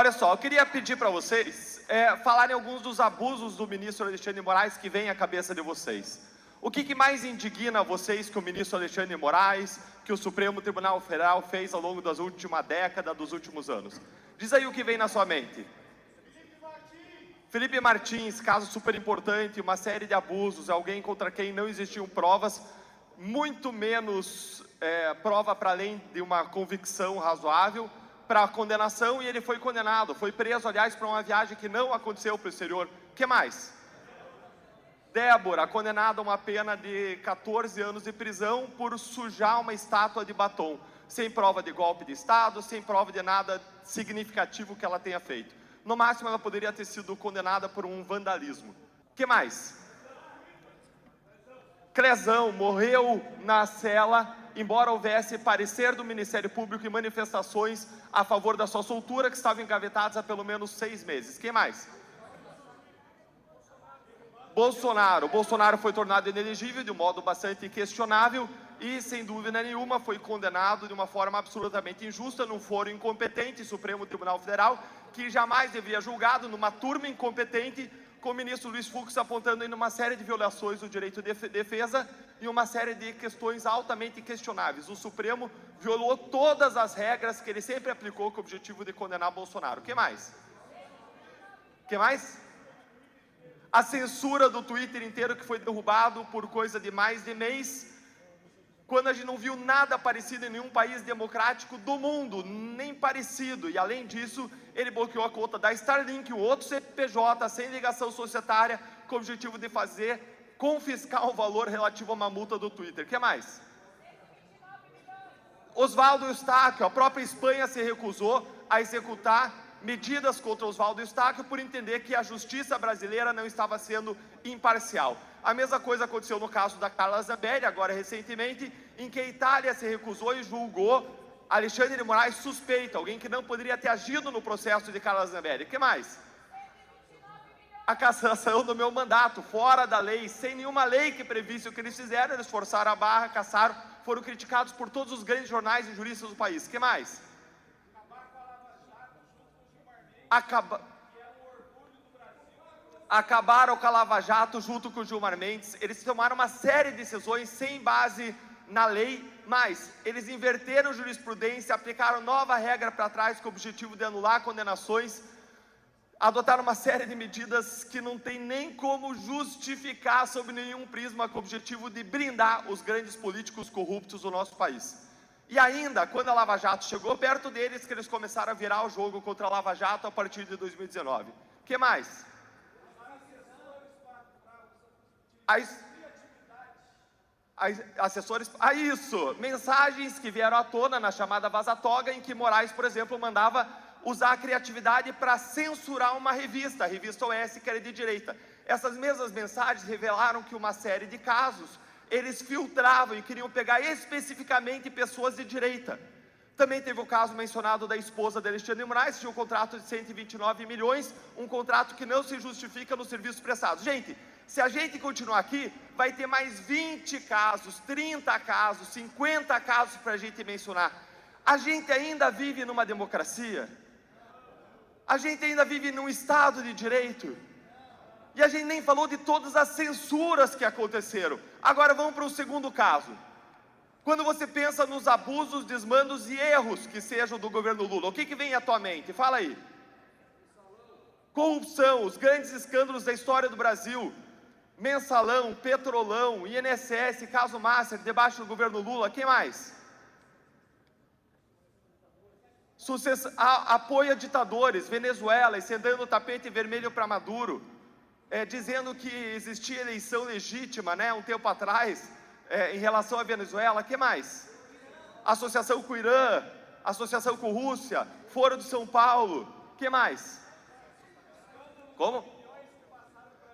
Olha só, eu queria pedir para vocês falarem alguns dos abusos do ministro Alexandre de Moraes que vem à cabeça de vocês. O que mais indigna vocês que o ministro Alexandre de Moraes, que o Supremo Tribunal Federal fez ao longo das últimas décadas, dos últimos anos? Diz aí o que vem na sua mente. Felipe Martins, caso super importante, uma série de abusos, alguém contra quem não existiam provas, muito menos prova para além de uma convicção razoável, para condenação, e ele foi condenado, foi preso, aliás, para uma viagem que não aconteceu para o exterior. O que mais? Débora, condenada a uma pena de 14 anos de prisão por sujar uma estátua de batom, sem prova de golpe de Estado, sem prova de nada significativo que ela tenha feito. No máximo, ela poderia ter sido condenada por um vandalismo. O que mais? Crezão morreu na cela, embora houvesse parecer do Ministério Público e manifestações a favor da sua soltura, que estavam engavetadas há pelo menos 6 meses. Quem mais? Bolsonaro. Bolsonaro foi tornado inelegível de um modo bastante questionável e, sem dúvida nenhuma, foi condenado de uma forma absolutamente injusta num foro incompetente, Supremo Tribunal Federal, que jamais deveria julgado numa turma incompetente, com o ministro Luiz Fux apontando em uma série de violações do direito de defesa e uma série de questões altamente questionáveis. O Supremo violou todas as regras que ele sempre aplicou com o objetivo de condenar Bolsonaro. O que mais? O que mais? A censura do Twitter inteiro, que foi derrubado por coisa de mais de mês, quando a gente não viu nada parecido em nenhum país democrático do mundo, nem parecido. E além disso, ele bloqueou a conta da Starlink, o outro CNPJ, sem ligação societária, com o objetivo de confiscar o valor relativo a uma multa do Twitter. O que mais? Oswaldo Eustáquio, a própria Espanha se recusou a executar medidas contra Oswaldo Eustáquio por entender que a justiça brasileira não estava sendo imparcial. A mesma coisa aconteceu no caso da Carla Zambelli, agora recentemente, em que a Itália se recusou e julgou Alexandre de Moraes suspeito, alguém que não poderia ter agido no processo de Carla Zambelli. O que mais? A cassação do meu mandato, fora da lei, sem nenhuma lei que previsse o que eles fizeram, eles forçaram a barra, cassaram, foram criticados por todos os grandes jornais e juristas do país. O que mais? Acabaram com a Lava Jato junto com o Gilmar Mendes. Eles tomaram uma série de decisões sem base na lei, mas eles inverteram jurisprudência, aplicaram nova regra para trás com o objetivo de anular condenações, adotaram uma série de medidas que não tem nem como justificar sob nenhum prisma, com o objetivo de blindar os grandes políticos corruptos do nosso país. E ainda, quando a Lava Jato chegou perto deles, que eles começaram a virar o jogo contra a Lava Jato a partir de 2019. O que mais? Assessores... isso! Mensagens que vieram à tona na chamada Vaza Toga, em que Moraes, por exemplo, mandava usar a criatividade para censurar uma revista, a revista OS, que era de direita. Essas mesmas mensagens revelaram que uma série de casos eles filtravam e queriam pegar especificamente pessoas de direita. Também teve o caso mencionado da esposa de Alexandre de Moraes, que tinha um contrato de 129 milhões, um contrato que não se justifica nos serviços prestados. Gente, se a gente continuar aqui, vai ter mais 20 casos, 30 casos, 50 casos para a gente mencionar. A gente ainda vive numa democracia? A gente ainda vive num Estado de Direito? E a gente nem falou de todas as censuras que aconteceram. Agora vamos para o segundo caso. Quando você pensa nos abusos, desmandos e erros que sejam do governo Lula, o que vem à tua mente? Fala aí. Corrupção, os grandes escândalos da história do Brasil. Mensalão, Petrolão, INSS, caso Master, debaixo do governo Lula. Quem mais? Apoio a ditadores, Venezuela, estendendo o tapete vermelho para Maduro. Dizendo que existia eleição legítima, né, um tempo atrás, em relação à Venezuela. O que mais? Associação com o Irã, associação com a Rússia, Foro de São Paulo. O que mais? Como?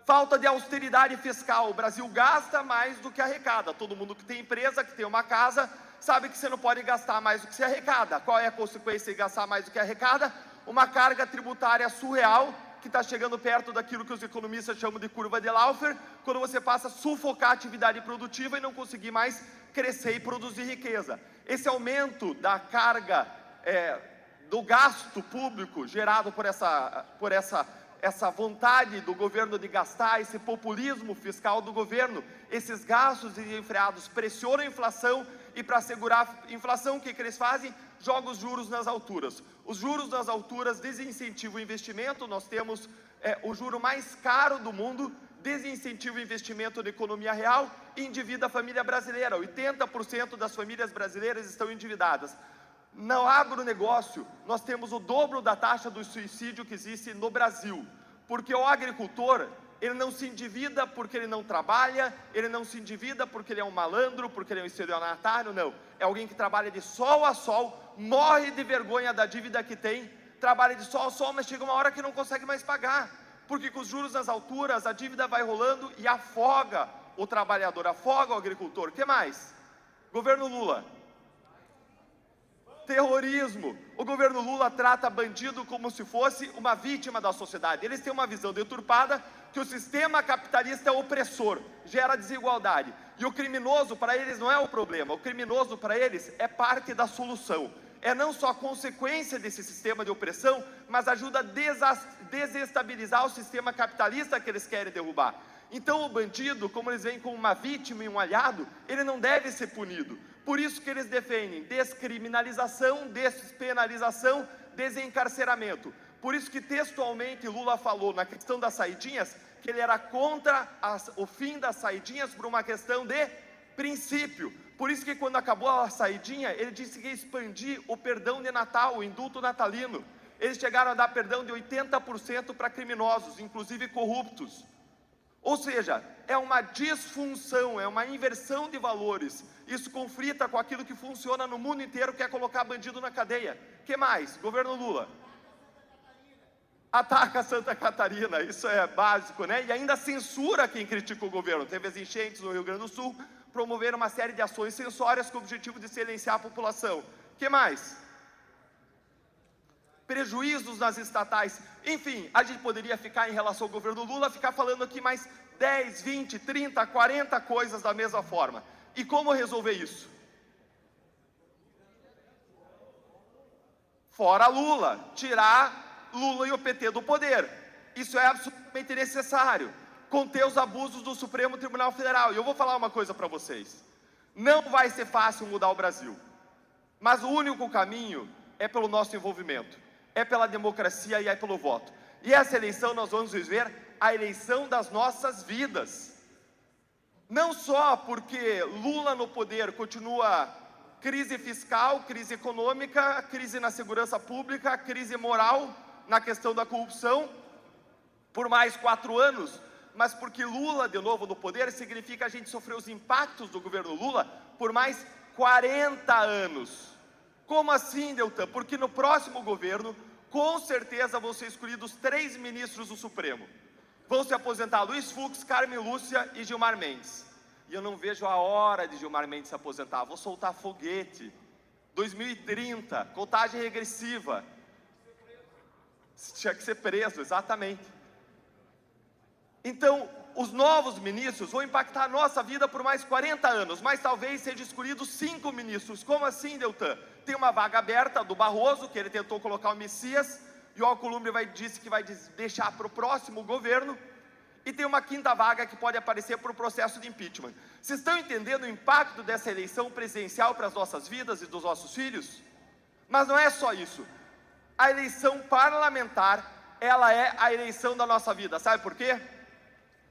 Falta de austeridade fiscal. O Brasil gasta mais do que arrecada. Todo mundo que tem empresa, que tem uma casa, sabe que você não pode gastar mais do que você arrecada. Qual é a consequência de gastar mais do que arrecada? Uma carga tributária surreal, que está chegando perto daquilo que os economistas chamam de curva de Laffer, quando você passa a sufocar a atividade produtiva e não conseguir mais crescer e produzir riqueza. Esse aumento da carga do gasto público gerado por essa vontade do governo de gastar, esse populismo fiscal do governo, esses gastos desenfreados pressionam a inflação, e para segurar a inflação, o que eles fazem? Jogam os juros nas alturas. Os juros nas alturas desincentivam o investimento. Nós temos o juro mais caro do mundo, desincentiva o investimento na economia real e endivida a família brasileira. 80% das famílias brasileiras estão endividadas. No agronegócio, nós temos o dobro da taxa do suicídio que existe no Brasil, porque o agricultor, ele não se endivida porque ele não trabalha, ele não se endivida porque ele é um malandro, porque ele é um estelionatário, não. É alguém que trabalha de sol a sol, morre de vergonha da dívida que tem, trabalha de sol a sol, mas chega uma hora que não consegue mais pagar, porque com os juros nas alturas, a dívida vai rolando e afoga o trabalhador, afoga o agricultor. O que mais? Governo Lula. Terrorismo. O governo Lula trata bandido como se fosse uma vítima da sociedade. Eles têm uma visão deturpada que o sistema capitalista é opressor, gera desigualdade. E o criminoso, para eles, não é o problema. O criminoso, para eles, é parte da solução. É não só consequência desse sistema de opressão, mas ajuda a desestabilizar o sistema capitalista que eles querem derrubar. Então o bandido, como eles veem como uma vítima e um aliado, ele não deve ser punido. Por isso que eles defendem descriminalização, despenalização, desencarceramento. Por isso que textualmente Lula falou na questão das saidinhas, que ele era contra o fim das saidinhas por uma questão de princípio. Por isso que quando acabou a saidinha, ele disse que ia expandir o perdão de Natal, o indulto natalino. Eles chegaram a dar perdão de 80% para criminosos, inclusive corruptos. Ou seja, é uma disfunção, é uma inversão de valores. Isso conflita com aquilo que funciona no mundo inteiro, que é colocar bandido na cadeia. O que mais? Governo Lula. Ataca Santa Catarina, isso é básico, né? E ainda censura quem critica o governo. Teve as enchentes no Rio Grande do Sul, promoveram uma série de ações censórias com o objetivo de silenciar a população. O que mais? Prejuízos nas estatais. Enfim, a gente poderia ficar, em relação ao governo Lula, ficar falando aqui mais 10, 20, 30, 40 coisas da mesma forma. E como resolver isso? Fora Lula, tirar Lula e o PT do poder. Isso é absolutamente necessário. Conter os abusos do Supremo Tribunal Federal. E eu vou falar uma coisa para vocês. Não vai ser fácil mudar o Brasil. Mas o único caminho é pelo nosso envolvimento. É pela democracia e é pelo voto. E essa eleição nós vamos viver a eleição das nossas vidas. Não só porque Lula no poder continua crise fiscal, crise econômica, crise na segurança pública, crise moral na questão da corrupção, por mais 4 anos, mas porque Lula de novo no poder significa a gente sofrer os impactos do governo Lula por mais 40 anos. Como assim, Deltan? Porque no próximo governo, com certeza vão ser escolhidos 3 ministros do Supremo. Vão se aposentar Luiz Fux, Carmen Lúcia e Gilmar Mendes. E eu não vejo a hora de Gilmar Mendes se aposentar. Vou soltar foguete. 2030, contagem regressiva. Tinha que ser preso, exatamente. Então, os novos ministros vão impactar a nossa vida por mais 40 anos, mas talvez sejam escolhidos 5 ministros. Como assim, Deltan? Tem uma vaga aberta do Barroso, que ele tentou colocar o Messias, e o Alcolumbre disse que vai deixar para o próximo governo, e tem uma 5ª vaga que pode aparecer para o processo de impeachment. Vocês estão entendendo o impacto dessa eleição presidencial para as nossas vidas e dos nossos filhos? Mas não é só isso. A eleição parlamentar, ela é a eleição da nossa vida. Sabe por quê?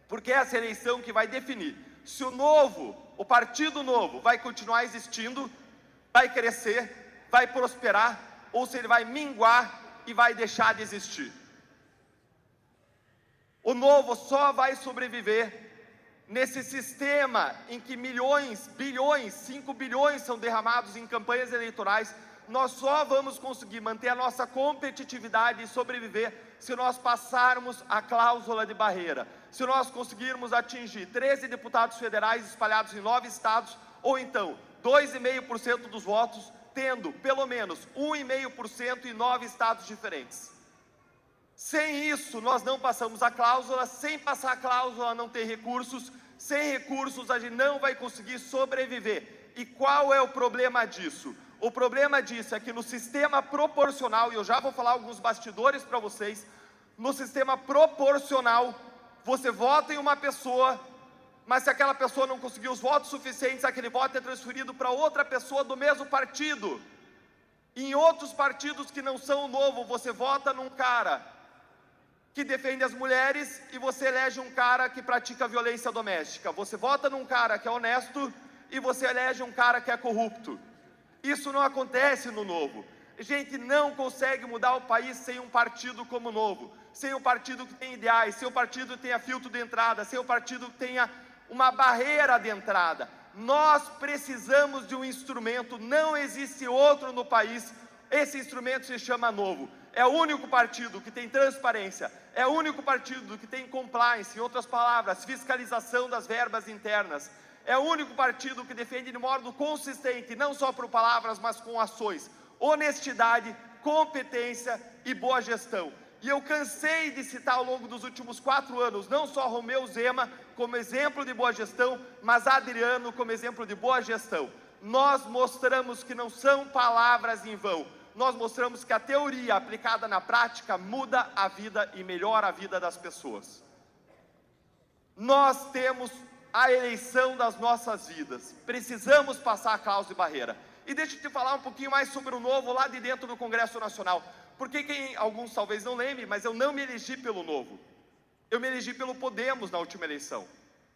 Porque é essa eleição que vai definir se o Partido Novo vai continuar existindo, vai crescer, vai prosperar, ou se ele vai minguar e vai deixar de existir. O Novo só vai sobreviver nesse sistema em que milhões, bilhões, 5 bilhões são derramados em campanhas eleitorais. Nós só vamos conseguir manter a nossa competitividade e sobreviver se nós passarmos a cláusula de barreira, se nós conseguirmos atingir 13 deputados federais espalhados em 9 estados, ou então 2,5% dos votos, tendo pelo menos 1,5% em 9 estados diferentes. Sem isso, nós não passamos a cláusula. Sem passar a cláusula, não tem recursos. Sem recursos, a gente não vai conseguir sobreviver. E qual é o problema disso? O problema disso é que no sistema proporcional, e eu já vou falar alguns bastidores para vocês, no sistema proporcional, você vota em uma pessoa, mas se aquela pessoa não conseguir os votos suficientes, aquele voto é transferido para outra pessoa do mesmo partido. Em outros partidos que não são o Novo, você vota num cara que defende as mulheres e você elege um cara que pratica violência doméstica. Você vota num cara que é honesto e você elege um cara que é corrupto. Isso não acontece no Novo. A gente não consegue mudar o país sem um partido como o Novo, sem um partido que tenha ideais, sem um partido que tenha filtro de entrada, sem um partido que tenha uma barreira de entrada. Nós precisamos de um instrumento, não existe outro no país. Esse instrumento se chama Novo. É o único partido que tem transparência, é o único partido que tem compliance, em outras palavras, fiscalização das verbas internas. É o único partido que defende de modo consistente, não só por palavras, mas com ações, honestidade, competência e boa gestão. E eu cansei de citar ao longo dos últimos 4 anos, não só Romeu Zema como exemplo de boa gestão, mas Adriano como exemplo de boa gestão. Nós mostramos que não são palavras em vão, nós mostramos que a teoria aplicada na prática muda a vida e melhora a vida das pessoas. Nós temos a eleição das nossas vidas, precisamos passar a cláusula de barreira. E deixa eu te falar um pouquinho mais sobre o Novo lá de dentro do Congresso Nacional. Porque alguns talvez não lembrem, mas eu não me elegi pelo Novo. Eu me elegi pelo Podemos na última eleição.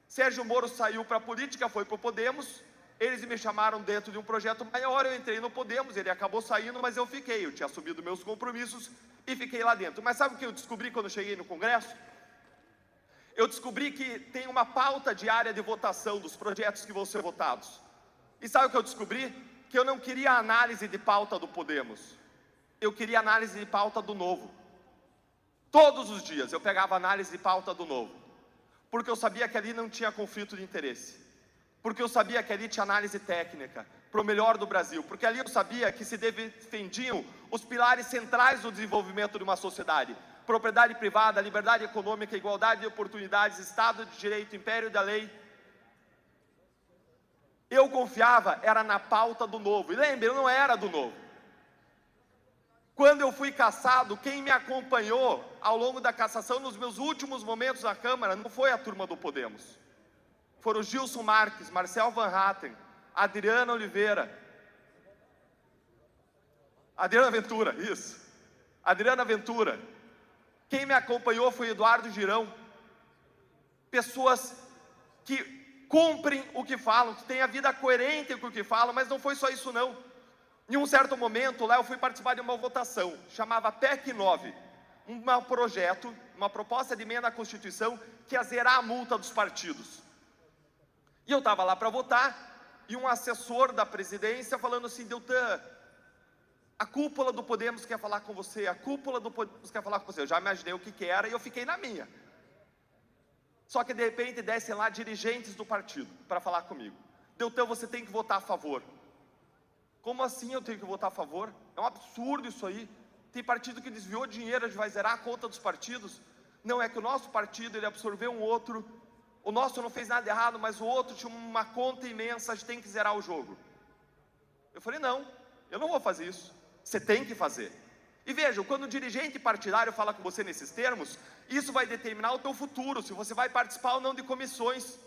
Sérgio Moro saiu para a política, foi para o Podemos. Eles me chamaram dentro de um projeto maior, eu entrei no Podemos, ele acabou saindo, mas eu fiquei. Eu tinha assumido meus compromissos e fiquei lá dentro. Mas sabe o que eu descobri quando eu cheguei no Congresso? Eu descobri que tem uma pauta diária de votação dos projetos que vão ser votados. E sabe o que eu descobri? Que eu não queria análise de pauta do Podemos. Eu queria análise de pauta do Novo. Todos os dias eu pegava análise de pauta do Novo, porque eu sabia que ali não tinha conflito de interesse, porque eu sabia que ali tinha análise técnica, para o melhor do Brasil, porque ali eu sabia que se defendiam os pilares centrais do desenvolvimento de uma sociedade: propriedade privada, liberdade econômica, igualdade de oportunidades, Estado de Direito, império da lei. Eu confiava, era na pauta do Novo, e lembre, eu não era do Novo. Quando eu fui cassado, quem me acompanhou ao longo da cassação, nos meus últimos momentos na Câmara, não foi a turma do Podemos. Foram Gilson Marques, Marcel Van Hatten, Adriana Oliveira, Adriana Ventura, isso. Adriana Ventura. Quem me acompanhou foi Eduardo Girão. Pessoas que cumprem o que falam, que têm a vida coerente com o que falam, mas não foi só isso não. Em um certo momento, lá eu fui participar de uma votação, chamava PEC 9, um projeto, uma proposta de emenda à Constituição, que ia zerar a multa dos partidos. E eu estava lá para votar, e um assessor da presidência falando assim: Deltan, a cúpula do Podemos quer falar com você, a cúpula do Podemos quer falar com você. Eu já imaginei o que era e eu fiquei na minha. Só que de repente descem lá dirigentes do partido para falar comigo: Deltan, você tem que votar a favor. Como assim eu tenho que votar a favor? É um absurdo isso aí. Tem partido que desviou dinheiro, a gente vai zerar a conta dos partidos. Não, é que o nosso partido, ele absorveu um outro. O nosso não fez nada errado, mas o outro tinha uma conta imensa, a gente tem que zerar o jogo. Eu falei: não, eu não vou fazer isso. Você tem que fazer. E vejam, quando o dirigente partidário fala com você nesses termos, isso vai determinar o teu futuro, se você vai participar ou não de comissões,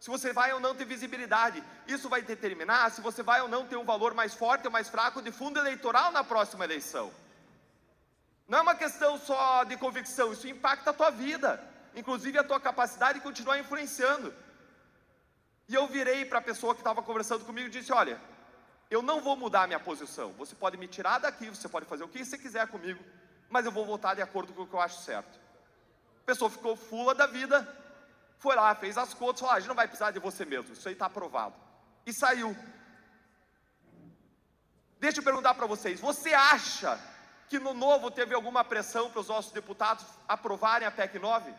se você vai ou não ter visibilidade. Isso vai determinar se você vai ou não ter um valor mais forte ou mais fraco de fundo eleitoral na próxima eleição. Não é uma questão só de convicção, isso impacta a tua vida, inclusive a tua capacidade de continuar influenciando. E eu virei para a pessoa que estava conversando comigo e disse: olha, eu não vou mudar a minha posição, você pode me tirar daqui, você pode fazer o que você quiser comigo, mas eu vou votar de acordo com o que eu acho certo. A pessoa ficou fula da vida, foi lá, fez as contas, falou: a gente não vai precisar de você mesmo, isso aí está aprovado. E saiu. Deixa eu perguntar para vocês, você acha que no Novo teve alguma pressão para os nossos deputados aprovarem a PEC 9?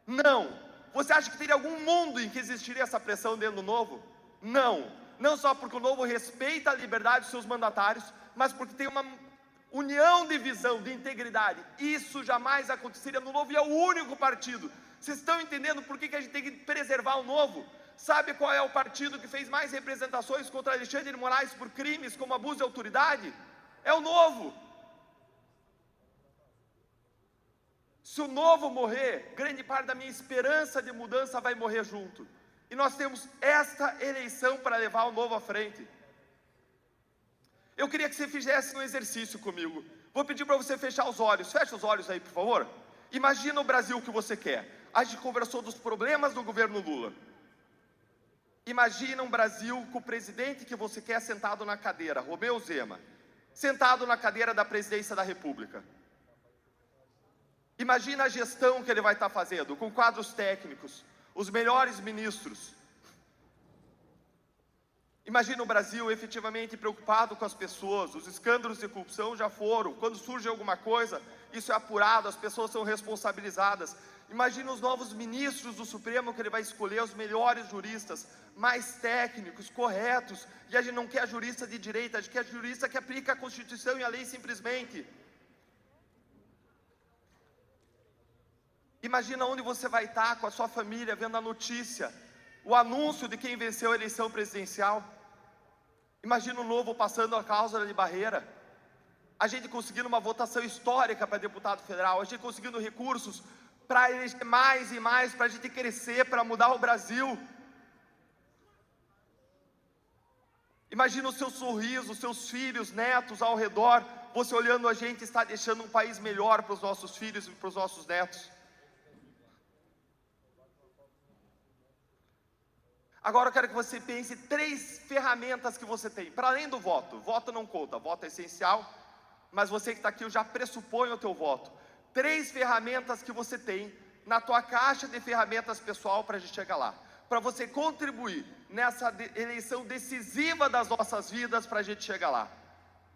Não. Você acha que teria algum mundo em que existiria essa pressão dentro do Novo? Não. Não só porque o Novo respeita a liberdade dos seus mandatários, mas porque tem união de visão, de integridade. Isso jamais aconteceria no Novo, e é o único partido. Vocês estão entendendo por que a gente tem que preservar o Novo? Sabe qual é o partido que fez mais representações contra Alexandre de Moraes por crimes como abuso de autoridade? É o Novo. Se o Novo morrer, grande parte da minha esperança de mudança vai morrer junto. E nós temos esta eleição para levar o Novo à frente. Eu queria que você fizesse um exercício comigo. Vou pedir para você fechar os olhos. Fecha os olhos aí, por favor. Imagina o Brasil que você quer. A gente conversou dos problemas do governo Lula. Imagina um Brasil com o presidente que você quer sentado na cadeira, Romeu Zema, sentado na cadeira da presidência da República. Imagina a gestão que ele vai estar fazendo, com quadros técnicos, os melhores ministros. Imagina o Brasil efetivamente preocupado com as pessoas. Os escândalos de corrupção já foram. Quando surge alguma coisa, isso é apurado, as pessoas são responsabilizadas. Imagina os novos ministros do Supremo que ele vai escolher, os melhores juristas, mais técnicos, corretos. E a gente não quer jurista de direita, a gente quer jurista que aplica a Constituição e a lei simplesmente. Imagina onde você vai estar com a sua família, vendo a notícia, o anúncio de quem venceu a eleição presidencial. Imagina o Novo passando a cláusula de barreira, a gente conseguindo uma votação histórica para deputado federal, a gente conseguindo recursos para eleger mais e mais, para a gente crescer, para mudar o Brasil. Imagina o seu sorriso, os seus filhos, netos ao redor, você olhando a gente está deixando um país melhor para os nossos filhos e para os nossos netos. Agora eu quero que você pense 3 ferramentas que você tem, para além do voto. Voto não conta, voto é essencial, mas você que está aqui, eu já pressuponho o teu voto. 3 ferramentas que você tem na tua caixa de ferramentas pessoal para a gente chegar lá. Para você contribuir nessa eleição decisiva das nossas vidas para a gente chegar lá.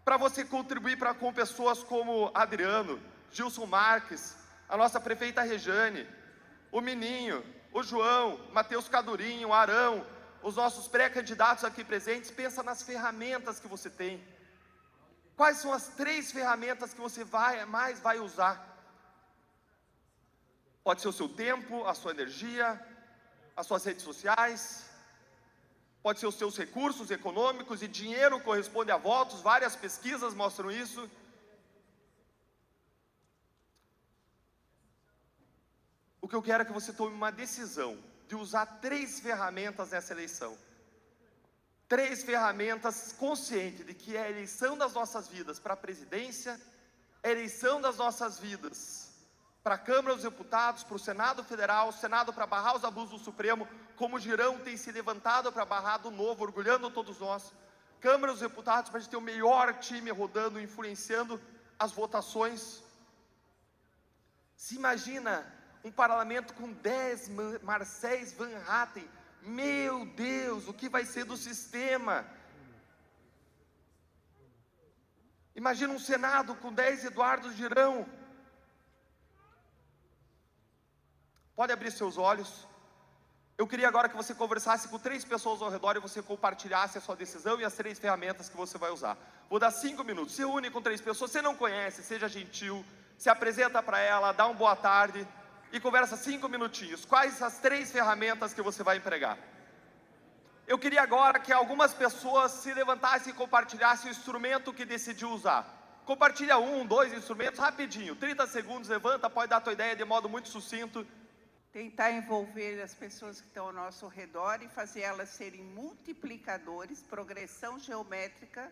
Para você contribuir com pessoas como Adriano, Gilson Marques, a nossa prefeita Rejane, o Mininho, o João, Matheus Cadurinho, o Arão, os nossos pré-candidatos aqui presentes. Pensa nas ferramentas que você tem. Quais são as 3 ferramentas que você mais vai usar? Pode ser o seu tempo, a sua energia, as suas redes sociais, pode ser os seus recursos econômicos, e dinheiro corresponde a votos, várias pesquisas mostram isso. O que eu quero é que você tome uma decisão de usar 3 ferramentas nessa eleição. 3 ferramentas consciente de que é a eleição das nossas vidas para a presidência, é a eleição das nossas vidas para a Câmara dos Deputados, para o Senado Federal, o Senado para barrar os abusos do Supremo, como o Girão tem se levantado para barrar do Novo, orgulhando todos nós. Câmara dos Deputados para a gente ter o melhor time rodando, influenciando as votações. Se imagina um parlamento com 10 Marcéis Van Hatten. Meu Deus, o que vai ser do sistema? Imagina um Senado com 10 Eduardo Girão. Pode abrir seus olhos. Eu queria agora que você conversasse com 3 pessoas ao redor e você compartilhasse a sua decisão e as 3 ferramentas que você vai usar. Vou dar 5 minutos. Se une com 3 pessoas, você não conhece, seja gentil, se apresenta para ela, dá um boa tarde e conversa 5 minutinhos. Quais as 3 ferramentas que você vai empregar? Eu queria agora que algumas pessoas se levantassem e compartilhassem o instrumento que decidiu usar. Compartilha 1, 2 instrumentos rapidinho, 30 segundos, levanta, pode dar a tua ideia de modo muito sucinto. Tentar envolver as pessoas que estão ao nosso redor e fazer elas serem multiplicadores, progressão geométrica,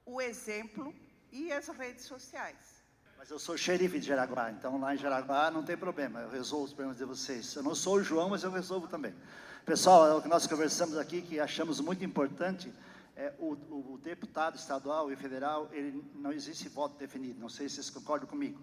o exemplo e as redes sociais. Mas eu sou xerife de Jaraguá, então lá em Jaraguá não tem problema, eu resolvo os problemas de vocês. Eu não sou o João, mas eu resolvo também. Pessoal, é o que nós conversamos aqui, que achamos muito importante, o deputado estadual e federal, ele não existe voto definido, não sei se vocês concordam comigo.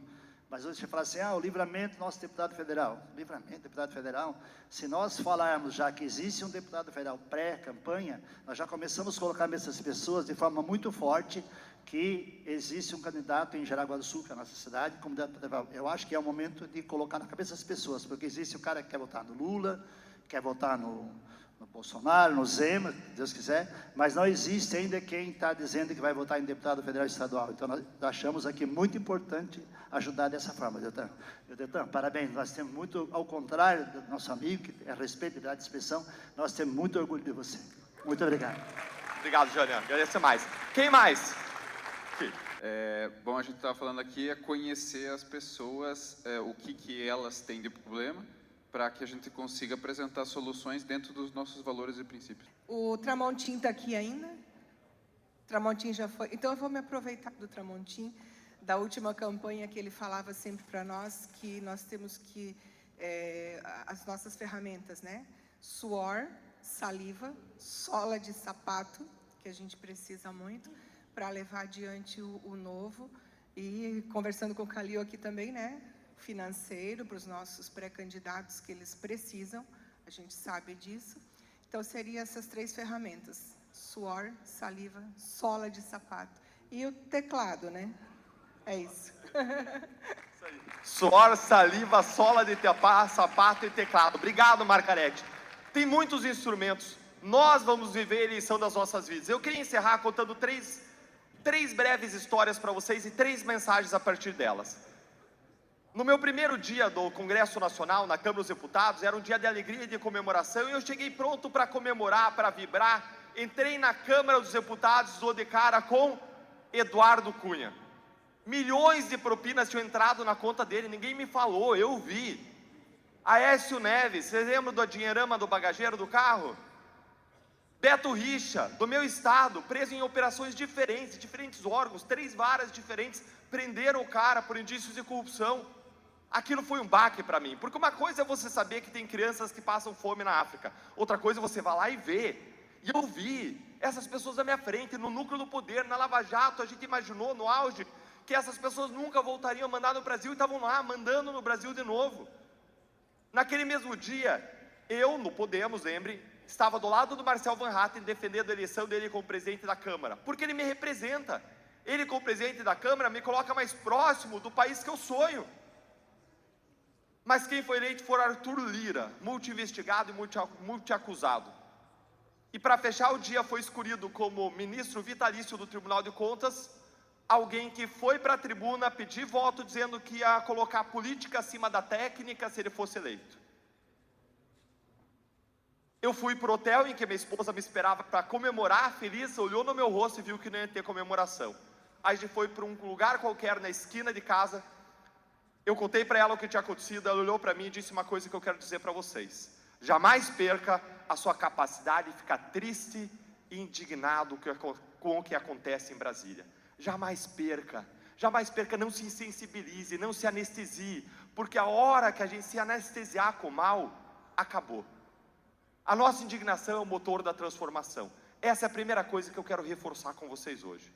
Mas hoje você fala assim, o Livramento, nosso deputado federal. Livramento, deputado federal. Se nós falarmos já que existe um deputado federal pré-campanha, nós já começamos a colocar essas pessoas de forma muito forte que existe um candidato em Jaraguá do Sul, que é a nossa cidade, como deputado federal. Eu acho que é o momento de colocar na cabeça das pessoas, porque existe o cara que quer votar no Lula, quer votar no no Bolsonaro, no Zema, se Deus quiser, mas não existe ainda quem está dizendo que vai votar em deputado federal e estadual. Então, nós achamos aqui muito importante ajudar dessa forma, Deltan. Deltan, parabéns, nós temos muito, ao contrário do nosso amigo, que é respeito e liberdade de expressão, nós temos muito orgulho de você. Muito obrigado. Obrigado, Jânio. Agradeço mais. Quem mais? Bom, a gente estava falando aqui é conhecer as pessoas, o que elas têm de problema, para que a gente consiga apresentar soluções dentro dos nossos valores e princípios. O Tramontim está aqui ainda? O Tramontim já foi. Então, eu vou me aproveitar do Tramontim, da última campanha que ele falava sempre para nós, que nós temos que... as nossas ferramentas, né? Suor, saliva, sola de sapato, que a gente precisa muito, para levar adiante o novo. E conversando com o Calil aqui também, né? Financeiro, para os nossos pré-candidatos que eles precisam, a gente sabe disso. Então, seriam essas 3 ferramentas: suor, saliva, sola de sapato. E o teclado, né? É isso. Suor, saliva, sola de sapato e teclado. Obrigado, Margarete. Tem muitos instrumentos. Nós vamos viver a eleição das nossas vidas. Eu queria encerrar contando três breves histórias para vocês e 3 mensagens a partir delas. No meu primeiro dia do Congresso Nacional, na Câmara dos Deputados, era um dia de alegria e de comemoração, e eu cheguei pronto para comemorar, para vibrar. Entrei na Câmara dos Deputados, dou de cara com Eduardo Cunha. Milhões de propinas tinham entrado na conta dele, ninguém me falou, eu vi. Aécio Neves, vocês lembram do dinheirama do bagageiro do carro? Beto Richa, do meu estado, preso em operações diferentes órgãos, 3 varas diferentes, prenderam o cara por indícios de corrupção. Aquilo foi um baque para mim, porque uma coisa é você saber que tem crianças que passam fome na África, outra coisa é você vai lá e ver. E eu vi essas pessoas à minha frente, no núcleo do poder, na Lava Jato. A gente imaginou no auge que essas pessoas nunca voltariam a mandar no Brasil, e estavam lá mandando no Brasil de novo. Naquele mesmo dia, eu, no Podemos, lembre, estava do lado do Marcel Van Hatten, defendendo a eleição dele como presidente da Câmara, porque ele me representa. Ele, como presidente da Câmara, me coloca mais próximo do país que eu sonho. Mas quem foi eleito foi Arthur Lira, multi-investigado e multi-acusado. E para fechar o dia foi escolhido como ministro vitalício do Tribunal de Contas, alguém que foi para a tribuna pedir voto dizendo que ia colocar a política acima da técnica se ele fosse eleito. Eu fui para o hotel em que minha esposa me esperava para comemorar, feliz, olhou no meu rosto e viu que não ia ter comemoração. Aí a gente foi para um lugar qualquer na esquina de casa. Eu contei para ela o que tinha acontecido, ela olhou para mim e disse uma coisa que eu quero dizer para vocês: jamais perca a sua capacidade de ficar triste e indignado com o que acontece em Brasília. Jamais perca, não se insensibilize, não se anestesie, porque a hora que a gente se anestesiar com o mal, acabou. A nossa indignação é o motor da transformação. Essa é a primeira coisa que eu quero reforçar com vocês hoje.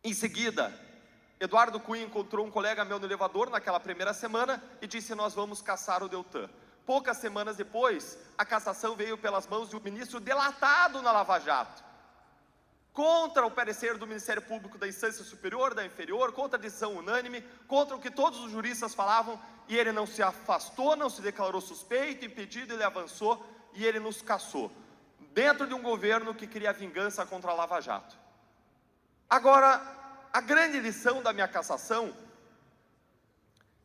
Em seguida, Eduardo Cunha encontrou um colega meu no elevador naquela primeira semana e disse: nós vamos caçar o Deltan. Poucas semanas depois, a cassação veio pelas mãos de um ministro delatado na Lava Jato, contra o parecer do Ministério Público da instância superior, da inferior, contra a decisão unânime, contra o que todos os juristas falavam, e ele não se afastou, não se declarou suspeito, impedido, ele avançou e ele nos cassou, dentro de um governo que queria vingança contra a Lava Jato. Agora, a grande lição da minha cassação,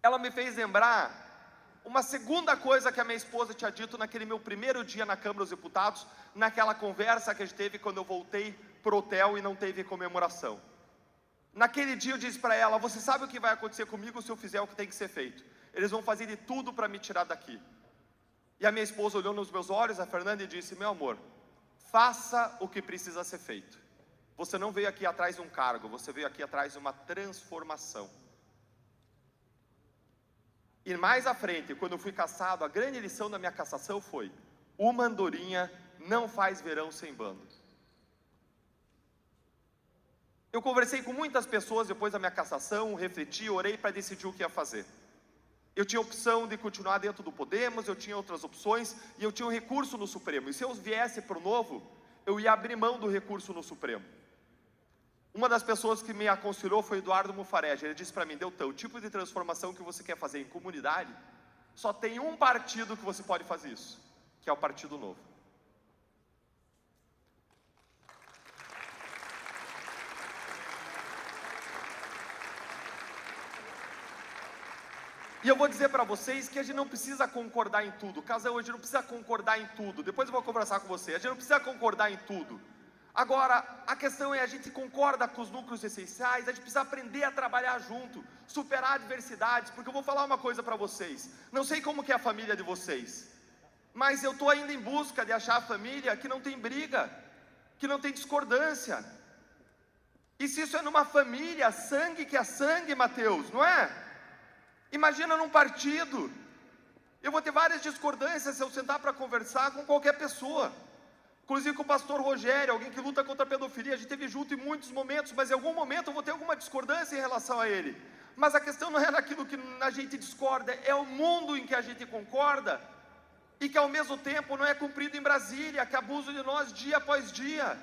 ela me fez lembrar uma segunda coisa que a minha esposa tinha dito naquele meu primeiro dia na Câmara dos Deputados, naquela conversa que a gente teve quando eu voltei para o hotel e não teve comemoração. Naquele dia eu disse para ela: você sabe o que vai acontecer comigo se eu fizer o que tem que ser feito? Eles vão fazer de tudo para me tirar daqui. E a minha esposa olhou nos meus olhos, a Fernanda, e disse: meu amor, faça o que precisa ser feito. Você não veio aqui atrás de um cargo, você veio aqui atrás de uma transformação. E mais à frente, quando eu fui cassado, a grande lição da minha cassação foi: uma andorinha não faz verão sem bando. Eu conversei com muitas pessoas depois da minha cassação, refleti, orei para decidir o que ia fazer. Eu tinha opção de continuar dentro do Podemos, eu tinha outras opções, e eu tinha um recurso no Supremo. E se eu viesse para o Novo, eu ia abrir mão do recurso no Supremo. Uma das pessoas que me aconselhou foi Eduardo Mufarege. Ele disse para mim: Deltan, o tipo de transformação que você quer fazer em comunidade, só tem um partido que você pode fazer isso. que é o Partido Novo. E eu vou dizer para vocês que a gente não precisa concordar em tudo. Casal, a gente não precisa concordar em tudo. Depois eu vou conversar com você. A gente não precisa concordar em tudo. Agora, a questão é, a gente concorda com os núcleos essenciais, a gente precisa aprender a trabalhar junto, superar adversidades, porque eu vou falar uma coisa para vocês. Não sei como que é a família de vocês, mas eu estou ainda em busca de achar a família que não tem briga, que não tem discordância. E se isso é numa família, sangue que é sangue, Mateus, não é? Imagina num partido. Eu vou ter várias discordâncias se eu sentar para conversar com qualquer pessoa. Inclusive com o pastor Rogério, alguém que luta contra a pedofilia. A gente esteve junto em muitos momentos, mas em algum momento eu vou ter alguma discordância em relação a ele. Mas a questão não é naquilo que a gente discorda, é o mundo em que a gente concorda e que ao mesmo tempo não é cumprido em Brasília, que abusa de nós dia após dia.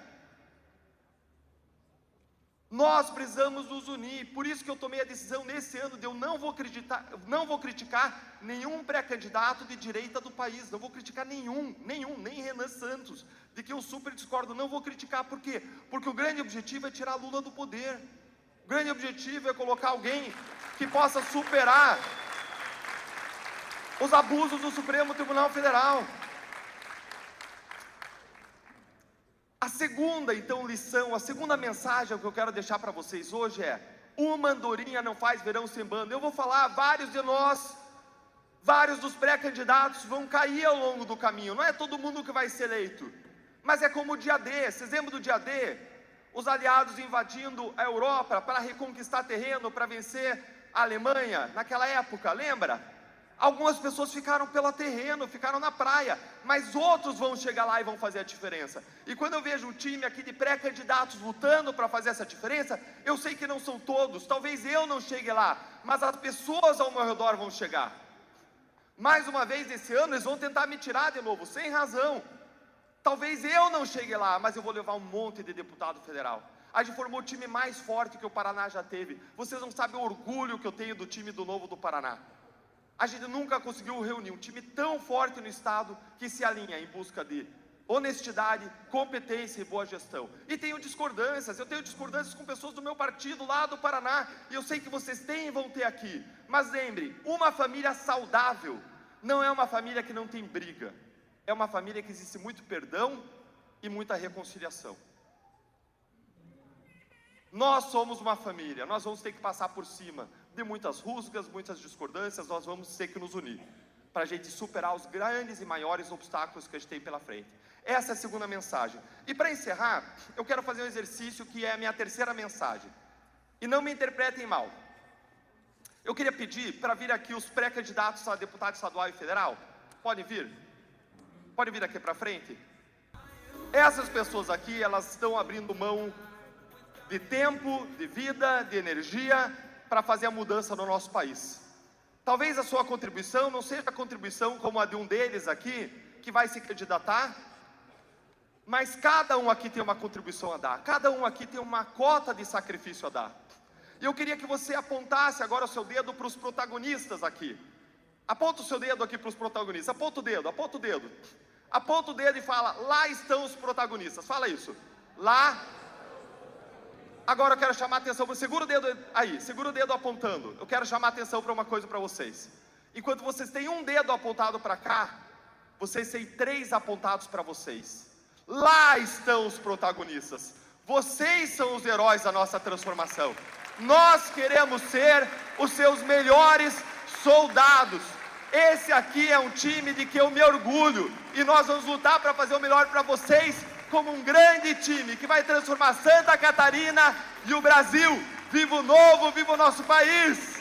Nós precisamos nos unir, por isso que eu tomei a decisão nesse ano de eu não vou criticar nenhum pré-candidato de direita do país, não vou criticar nenhum, nem Renan Santos, de que eu super discordo, não vou criticar. Por quê? Porque o grande objetivo é tirar Lula do poder, o grande objetivo é colocar alguém que possa superar os abusos do Supremo Tribunal Federal. A segunda, então, lição, a segunda mensagem que eu quero deixar para vocês hoje é: uma andorinha não faz verão sem bando. Eu vou falar, vários de nós, vários dos pré-candidatos vão cair ao longo do caminho, não é todo mundo que vai ser eleito, mas é como o dia D, vocês lembram do dia D? Os aliados invadindo a Europa para reconquistar terreno, para vencer a Alemanha, naquela época, lembra? Algumas pessoas ficaram pelo terreno, ficaram na praia, mas outros vão chegar lá e vão fazer a diferença. E quando eu vejo um time aqui de pré-candidatos lutando para fazer essa diferença, eu sei que não são todos, talvez eu não chegue lá, mas as pessoas ao meu redor vão chegar. Mais uma vez esse ano eles vão tentar me tirar de novo, sem razão. Talvez eu não chegue lá, mas eu vou levar um monte de deputado federal. A gente formou o time mais forte que o Paraná já teve. Vocês não sabem o orgulho que eu tenho do time do Novo do Paraná. A gente nunca conseguiu reunir um time tão forte no estado que se alinha em busca de honestidade, competência e boa gestão. E tenho discordâncias, eu tenho discordâncias com pessoas do meu partido lá do Paraná, e eu sei que vocês têm e vão ter aqui. Mas lembre, uma família saudável não é uma família que não tem briga, é uma família que existe muito perdão e muita reconciliação. Nós somos uma família, nós vamos ter que passar por cima de muitas rusgas, muitas discordâncias, nós vamos ter que nos unir, para a gente superar os grandes e maiores obstáculos que a gente tem pela frente. Essa é a segunda mensagem. E para encerrar, eu quero fazer um exercício que é a minha terceira mensagem. E não me interpretem mal. Eu queria pedir para vir aqui os pré-candidatos a deputado estadual e federal. Podem vir? Podem vir aqui para frente? Essas pessoas aqui, elas estão abrindo mão de tempo, de vida, de energia, para fazer a mudança no nosso país. Talvez a sua contribuição não seja a contribuição como a de um deles aqui, que vai se candidatar, mas cada um aqui tem uma contribuição a dar, cada um aqui tem uma cota de sacrifício a dar. E eu queria que você apontasse agora o seu dedo para os protagonistas aqui. Aponta o seu dedo aqui para os protagonistas, aponta o dedo, aponta o dedo. Aponta o dedo e fala, lá estão os protagonistas, fala isso, lá. Agora eu quero chamar a atenção, segura o dedo aí, segura o dedo apontando. Eu quero chamar a atenção para uma coisa para vocês. Enquanto vocês têm um dedo apontado para cá, vocês têm 3 apontados para vocês. Lá estão os protagonistas. Vocês são os heróis da nossa transformação. Nós queremos ser os seus melhores soldados. Esse aqui é um time de que eu me orgulho. E nós vamos lutar para fazer o melhor para vocês, como um grande time que vai transformar Santa Catarina e o Brasil. Viva o novo, viva o nosso país!